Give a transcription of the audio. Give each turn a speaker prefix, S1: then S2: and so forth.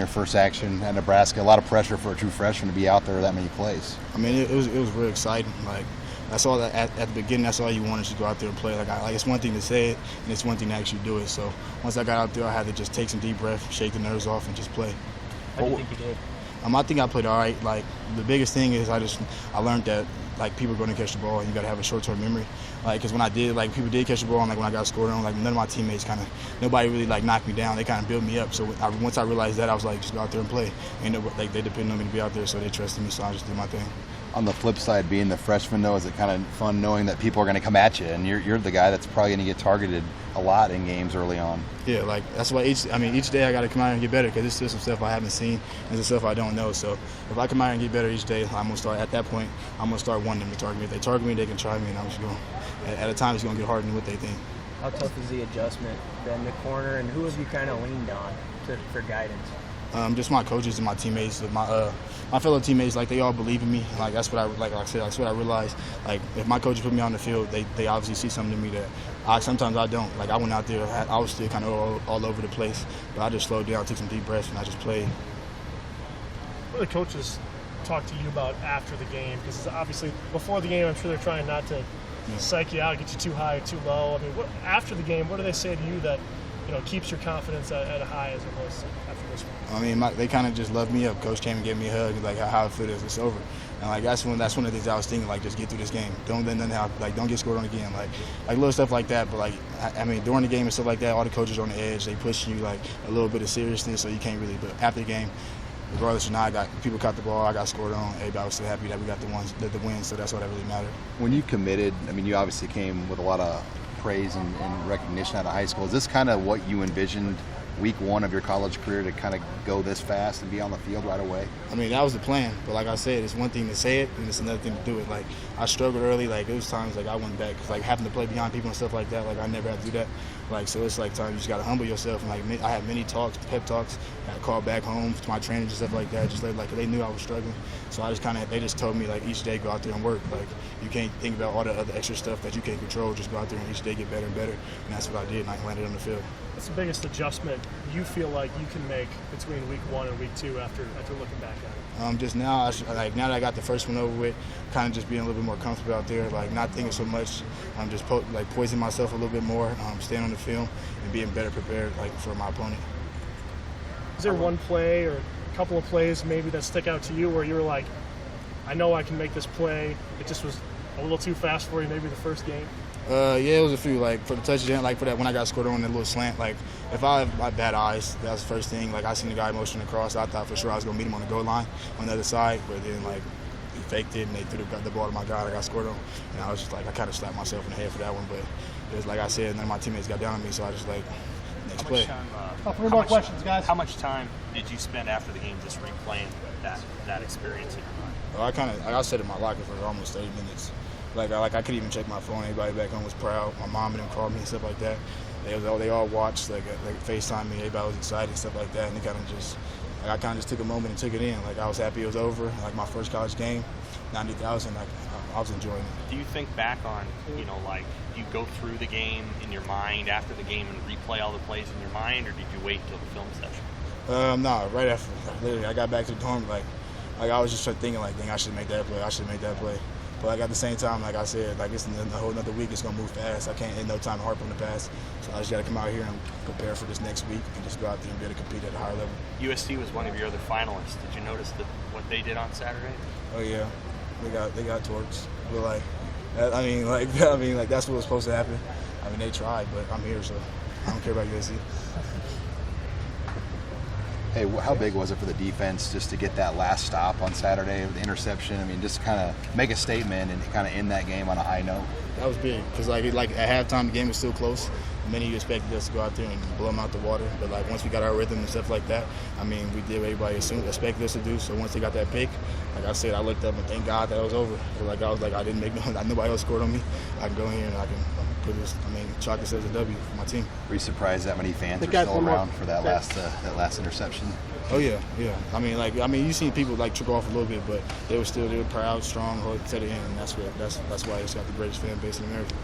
S1: first action at Nebraska. A lot of pressure for a true freshman to be out there that many plays.
S2: I mean, it was really exciting. Like, that's all that at the beginning. That's all you wanted to go out there and play. Like it's one thing to say it, and it's one thing to actually do it. So once I got out there, I had to just take some deep breath, shake the nerves off, and just play.
S3: How do you think you did?
S2: I think I played all right. Like, the biggest thing is I learned that, like, people are going to catch the ball and you got to have a short-term memory. Like, because when I did, like, people did catch the ball, and like when I got scored on, like, none of my teammates nobody really like knocked me down. They kind of built me up. So once I realized that, I was like, just go out there and play. And they depended on me to be out there, so they trusted me. So I just did my thing.
S1: On the flip side, being the freshman, though, is it kind of fun knowing that people are going to come at you, and you're the guy that's probably going to get targeted a lot in games early on?
S2: Yeah, like, that's why each day I got to come out and get better, because there's still some stuff I haven't seen and some stuff I don't know. So if I come out and get better each day, I'm going to start, at that point, I'm going to start wanting them to target me. If they target me, they can try me, and I'm just going to, at a time, it's going to get harder than what they think.
S3: How tough is the adjustment in the corner, and who have you kind of leaned on for guidance?
S2: Just my coaches and my teammates, my fellow teammates. Like, they all believe in me. Like, that's what I said. That's what I realized. Like, if my coaches put me on the field, they obviously see something in me that sometimes I don't. Like, I went out there, I was still kind of all over the place, but I just slowed down, took some deep breaths, and I just played.
S4: What do the coaches talk to you about after the game? Because obviously before the game, I'm sure they're trying not to psych you out, get you too high or too low. I mean, after the game, what do they say to you that keeps your confidence at a high as it was after this one?
S2: I mean, they kind of just loved me up. Coach came and gave me a hug, like, how I feel is it's over. And like that's one of the things I was thinking, like, just get through this game. Don't let nothing happen. Like, don't get scored on again. Like little stuff like that. But like, I mean, during the game and stuff like that, all the coaches are on the edge. They push you like a little bit of seriousness, so you can't really. But after the game, regardless or not, people caught the ball. I got scored on. Everybody was so happy that we got the win. So that's what really mattered.
S1: When you committed, I mean, you obviously came with a lot of praise and recognition out of high school. Is this kind of what you envisioned week one of your college career, to kind of go this fast and be on the field right away?
S2: I mean, that was the plan. But like I said, it's one thing to say it, and it's another thing to do it. Like, I struggled early. Like, it was times like I went back, like having to play behind people and stuff like that. Like, I never had to do that. Like, so it's like time you just got to humble yourself. And like, I had many talks, pep talks. I called back home to my trainers and stuff like that. Just like they knew I was struggling. So they just told me, like, each day go out there and work. Like, you can't think about all the other extra stuff that you can't control. Just go out there and each day get better and better. And that's what I did, and I landed on the field.
S4: What's the biggest adjustment you feel like you can make between week one and week two after looking back at it?
S2: Just now, now that I got the first one over with, kind of just being a little bit more comfortable out there, like not thinking so much. I'm just poisoning myself a little bit more, staying on the field and being better prepared, like, for my opponent.
S4: Is there one play or a couple of plays maybe that stick out to you where you were like, I know I can make this play, it just was a little too fast for you maybe the first game?
S2: Yeah, it was a few. Like, for the touchdown, like for that when I got scored on that little slant, like, if I have my bad eyes, that was the first thing. Like, I seen the guy motioning across, I thought for sure I was gonna meet him on the goal line on the other side, but then like he faked it and they threw the ball to my guy. I got scored on, and I was just like, I kind of slapped myself in the head for that one. But it was like I said, none of my teammates got down on me, so I just like next play.
S5: Three more questions, guys.
S6: How much time did you spend after the game just replaying that experience in your mind?
S2: I sat in my locker for almost 30 minutes. Like I couldn't even check my phone. Everybody back home was proud. My mom and them called me and stuff like that. They all watched, like FaceTime me. Everybody was excited and stuff like that. And it kind of just, like, I kind of just took a moment and took it in. Like, I was happy it was over. Like, my first college game, 90,000. Like, I was enjoying it.
S6: Do you think back on, like, you go through the game in your mind after the game and replay all the plays in your mind, or did you wait until the film session?
S2: No, right after. Like, literally, I got back to the dorm. Like I was just thinking, like, dang, I should make that play. I should make that play. But like at the same time, like I said, like it's a whole another week. It's gonna move fast. Ain't no time to harp on the past. So I just gotta come out here and prepare for this next week and just go out there and be able to compete at a higher level.
S6: USC was one of your other finalists. Did you notice what they did on Saturday?
S2: Oh yeah, they got torched. But like that's what was supposed to happen. I mean, they tried, but I'm here, so I don't care about USC.
S1: Hey, how big was it for the defense just to get that last stop on Saturday with the interception? I mean, just kind of make a statement and kind of end that game on a high note.
S2: That was big because like at halftime the game was still close. Many of you expected us to go out there and blow them out the water, but like once we got our rhythm and stuff like that, I mean, we did what everybody expected us to do. So once they got that pick, like I said, I looked up and thank God that it was over. Like I was like, I didn't make nobody else scored on me. I can go in here and I can chalk this as a W for my team.
S1: Were you surprised that many fans were still around for that last interception?
S2: Oh yeah. I mean, you seen people like trickle off a little bit, but they were proud, strong, to the end, and that's why it's got the greatest fan base in America.